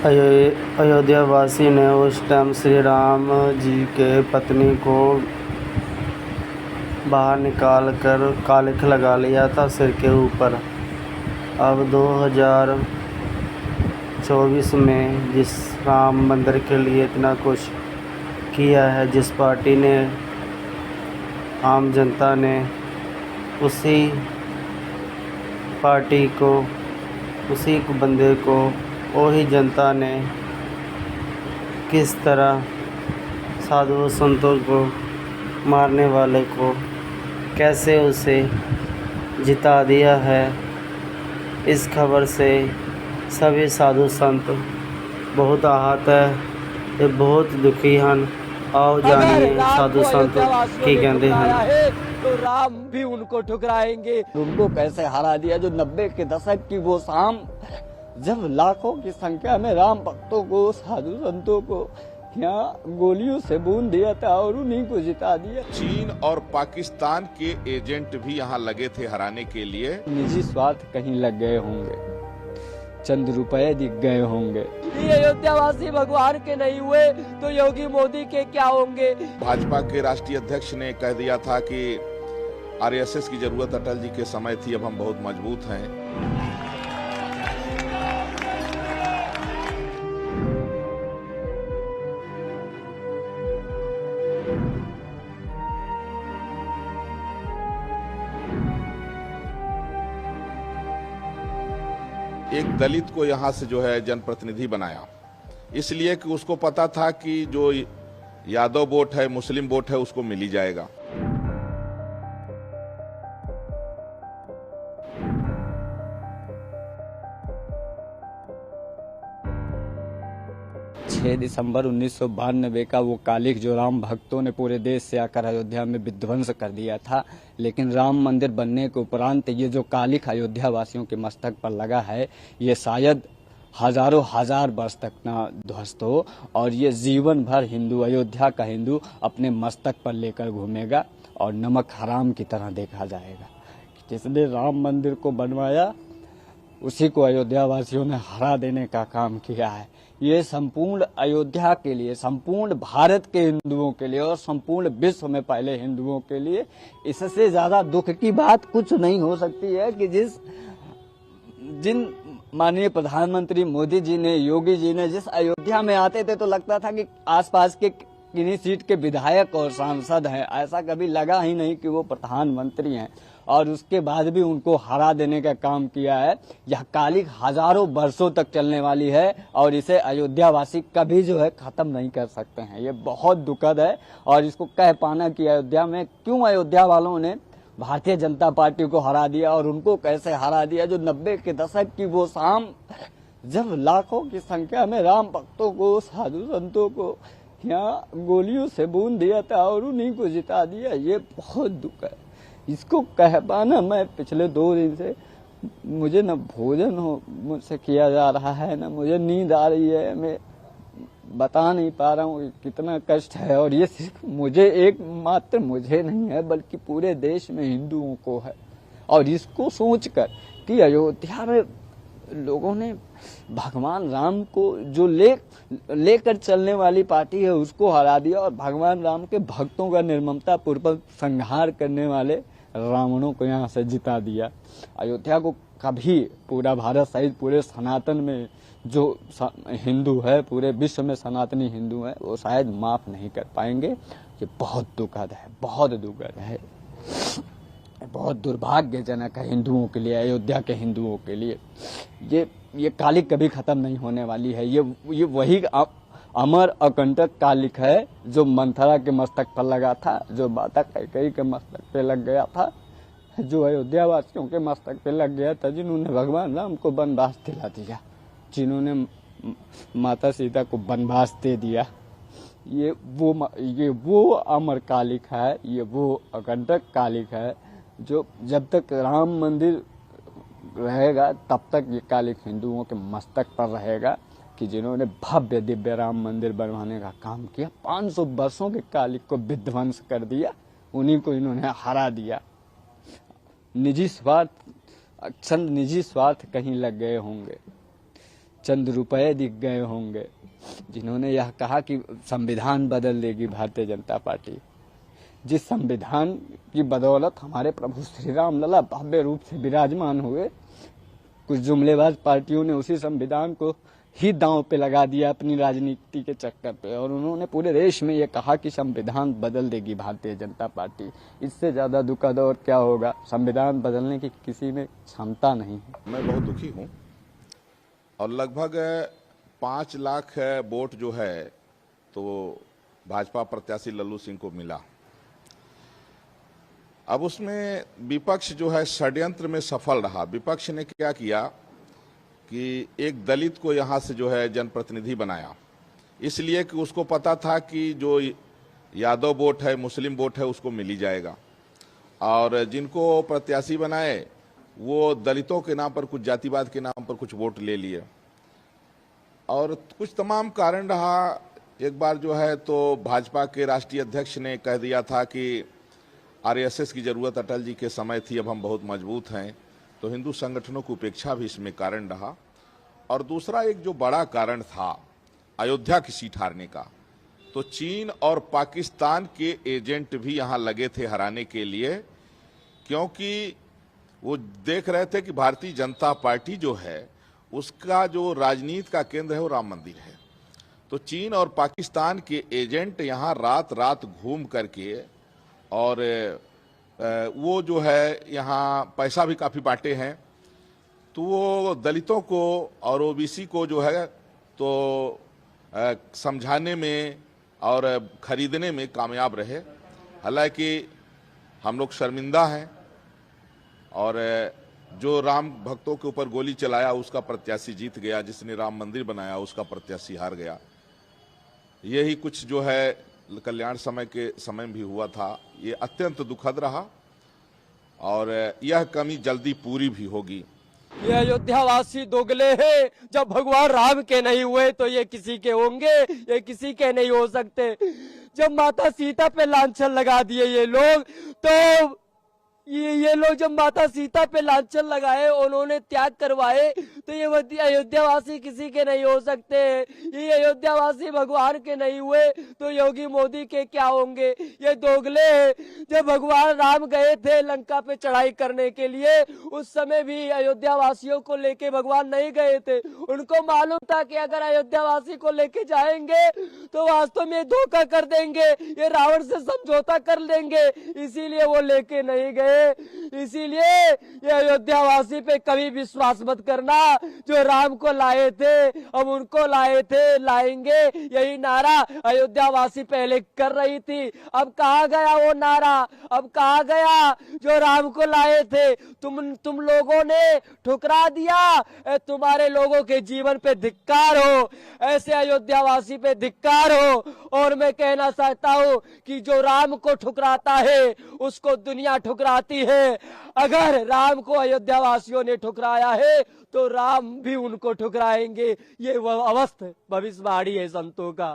अयोध्या वासी ने उस टाइम श्री राम जी के पत्नी को बाहर निकाल कर कालिख लगा लिया था सिर के ऊपर। अब 2024 में जिस राम मंदिर के लिए इतना कुछ किया है, जिस पार्टी ने, आम जनता ने, उसी पार्टी को, उसी बंदे को, वही जनता ने किस तरह साधु संतों को, मारने वाले को कैसे उसे जिता दिया है। इस खबर से सभी साधु संत बहुत आहत है, ये बहुत दुखी हैं। आओ जानिए साधु संत की कहते हैं। तो राम भी उनको ठुकराएंगे। उनको कैसे हरा दिया। जो 90 के दशक की वो शाम, जब लाखों की संख्या में राम भक्तों को, साधु संतों को यहाँ गोलियों से भून दिया था और उन्हीं को जिता दिया। चीन और पाकिस्तान के एजेंट भी यहाँ लगे थे हराने के लिए। निजी स्वार्थ कहीं लग गए होंगे, चंद रुपए दिख गए होंगे। ये अयोध्यावासी भगवान के नहीं हुए तो योगी मोदी के क्या होंगे। भाजपा के राष्ट्रीय अध्यक्ष ने कह दिया था कि आरएसएस की जरूरत अटल जी के समय थी, अब हम बहुत मजबूत हैं। एक दलित को यहाँ से जो है जनप्रतिनिधि बनाया, इसलिए कि उसको पता था कि जो यादव वोट है, मुस्लिम वोट है, उसको मिल ही जाएगा। 6 दिसंबर 1992 का वो कालिख जो राम भक्तों ने पूरे देश से आकर अयोध्या में विध्वंस कर दिया था, लेकिन राम मंदिर बनने के उपरांत ये जो कालिख अयोध्या वासियों के मस्तक पर लगा है, ये शायद हजारों हजार वर्ष तक ना ध्वस्त हो और ये जीवन भर हिंदू, अयोध्या का हिंदू अपने मस्तक पर लेकर घूमेगा और नमक हराम की तरह देखा जाएगा। जिसने राम मंदिर को बनवाया उसी को अयोध्या वासियों ने हरा देने का काम किया है। ये संपूर्ण अयोध्या के लिए, संपूर्ण भारत के हिंदुओं के लिए और संपूर्ण विश्व में पहले हिंदुओं के लिए इससे ज्यादा दुख की बात कुछ नहीं हो सकती है कि जिन माननीय प्रधानमंत्री मोदी जी ने, योगी जी ने जिस अयोध्या में आते थे तो लगता था कि आसपास के किन्हीं सीट के विधायक और सांसद हैं, ऐसा कभी लगा ही नहीं कि वो प्रधानमंत्री हैं। और उसके बाद भी उनको हरा देने का काम किया है। यह कालिख हजारों वर्षों तक चलने वाली है और इसे अयोध्या वासी कभी जो है खत्म नहीं कर सकते हैं। ये बहुत दुखद है और इसको कह पाना कि अयोध्या में क्यों अयोध्या वालों ने भारतीय जनता पार्टी को हरा दिया और उनको कैसे हरा दिया। जो 90 के दशक की वो शाम, जब लाखों की संख्या में राम भक्तों को, साधु संतों को यहाँ गोलियों से भून दिया था और उन्हीं को जिता दिया। ये बहुत दुख है। इसको कह पाना, मैं पिछले 2 दिन से मुझे न भोजन हो मुझसे किया जा रहा है, न मुझे नींद आ रही है। मैं बता नहीं पा रहा हूँ कितना कष्ट है। और ये सिर्फ मुझे, एक मात्र मुझे नहीं है बल्कि पूरे देश में हिंदुओं को है। और इसको सोचकर कि अयोध्या में लोगों ने भगवान राम को जो लेकर चलने वाली पार्टी है उसको हरा दिया और भगवान राम के भक्तों का निर्ममता पूर्वक संहार करने वाले रावणों को यहाँ से जिता दिया। अयोध्या को कभी पूरा भारत सहित पूरे सनातन में जो हिंदू है, पूरे विश्व में सनातनी हिंदू है, वो शायद माफ नहीं कर पाएंगे। ये बहुत दुखद है, बहुत दुखद है, बहुत दुर्भाग्यजनक है हिंदुओं के लिए, अयोध्या के हिंदुओं के लिए। ये कालिख कभी खत्म नहीं होने वाली है। ये वही अमर अकंटक कालिख है जो मंथरा के मस्तक पर लगा था, जो माता कैकेयी के मस्तक पे लग गया था, जो अयोध्या वासियों के मस्तक पे लग गया था, जिन्होंने भगवान राम को वनवास दिला दिया, जिन्होंने माता सीता को वनवास दे दिया। ये वो अमर कालिख है, ये वो अकंटक कालिख है जो जब तक राम मंदिर रहेगा तब तक ये कालिख हिंदुओं के मस्तक पर रहेगा कि जिन्होंने भव्य दिव्य राम मंदिर बनवाने का काम किया, 500 वर्षों के कालिख को विध्वंस कर दिया, उन्हीं को इन्होंने हरा दिया। निजी स्वार्थ, चंद निजी स्वार्थ कहीं लग गए होंगे, चंद रुपए दिख गए होंगे, जिन्होंने यह कहा कि संविधान बदल देगी भारतीय जनता पार्टी। जिस संविधान की बदौलत हमारे प्रभु श्री राम लला भव्य रूप से विराजमान हुए, कुछ जुमलेबाज पार्टियों ने उसी संविधान को ही दांव पे लगा दिया अपनी राजनीति के चक्कर पे, और उन्होंने पूरे देश में ये कहा कि संविधान बदल देगी भारतीय जनता पार्टी। इससे ज्यादा दुखद और क्या होगा। संविधान बदलने की किसी में क्षमता नहीं है। मैं बहुत दुखी हूं और लगभग 5 लाख वोट जो है तो भाजपा प्रत्याशी लल्लू सिंह को मिला। अब उसमें विपक्ष जो है षड्यंत्र में सफल रहा। विपक्ष ने क्या किया कि एक दलित को यहां से जो है जनप्रतिनिधि बनाया, इसलिए कि उसको पता था कि जो यादव वोट है, मुस्लिम वोट है, उसको मिल ही जाएगा। और जिनको प्रत्याशी बनाए वो दलितों के नाम पर, कुछ जातिवाद के नाम पर कुछ वोट ले लिए, और कुछ तमाम कारण रहा। एक बार जो है तो भाजपा के राष्ट्रीय अध्यक्ष ने कह दिया था कि आरएसएस की जरूरत अटल जी के समय थी, अब हम बहुत मजबूत हैं, तो हिंदू संगठनों की उपेक्षा भी इसमें कारण रहा। और दूसरा एक जो बड़ा कारण था अयोध्या की सीट हारने का, तो चीन और पाकिस्तान के एजेंट भी यहां लगे थे हराने के लिए, क्योंकि वो देख रहे थे कि भारतीय जनता पार्टी जो है उसका जो राजनीति का केंद्र है वो राम मंदिर है। तो चीन और पाकिस्तान के एजेंट यहां रात रात घूम करके, और वो जो है यहाँ पैसा भी काफी बांटे हैं, तो वो दलितों को और ओबीसी को जो है तो समझाने में और खरीदने में कामयाब रहे। हालांकि हम लोग शर्मिंदा हैं, और जो राम भक्तों के ऊपर गोली चलाया उसका प्रत्याशी जीत गया, जिसने राम मंदिर बनाया उसका प्रत्याशी हार गया। यही कुछ जो है कल्याण समय के समय भी हुआ था। ये अत्यंत दुखद रहा और यह कमी जल्दी पूरी भी होगी। ये अयोध्यावासी दोगले हैं। जब भगवान राम के नहीं हुए तो ये किसी के होंगे? ये किसी के नहीं हो सकते। जब माता सीता पे लांछन लगा दिए ये लोग, तो ये लोग जब माता सीता पे लांछन लगाए, उन्होंने त्याग करवाए, तो ये अयोध्यावासी किसी के नहीं हो सकते। ये अयोध्यावासी भगवान के नहीं हुए तो योगी मोदी के क्या होंगे? ये दोगले हैं। जब भगवान राम गए थे लंका पे चढ़ाई करने के लिए, उस समय भी अयोध्यावासियों को लेके भगवान नहीं गए थे। उनको मालूम था कि अगर अयोध्यावासी को लेके जाएंगे तो वास्तव में धोखा कर देंगे, ये रावण से समझौता कर लेंगे, इसीलिए वो लेके नहीं गए। इसीलिए ये अयोध्यावासी पे कभी विश्वास मत करना। जो राम को लाए थे अब उनको लाए थे, लाएंगे, यही नारा अयोध्यावासी पहले कर रही थी। अब कहाँ गया वो नारा? अब कहाँ गया जो राम को लाए थे? तुम लोगों ने ठुकरा दिया। तुम्हारे लोगों के जीवन पे धिक्कार हो, ऐसे अयोध्यावासी पे धिक्कार हो। और मैं कहना चाहता हूँ कि जो राम को ठुकराता है उसको दुनिया ठुकराती है। अगर राम को अयोध्यावासियों ने ठुकराया है तो राम भी उनको ठुकराएंगे। ये वह अवस्था भविष्यवाणी है संतों का।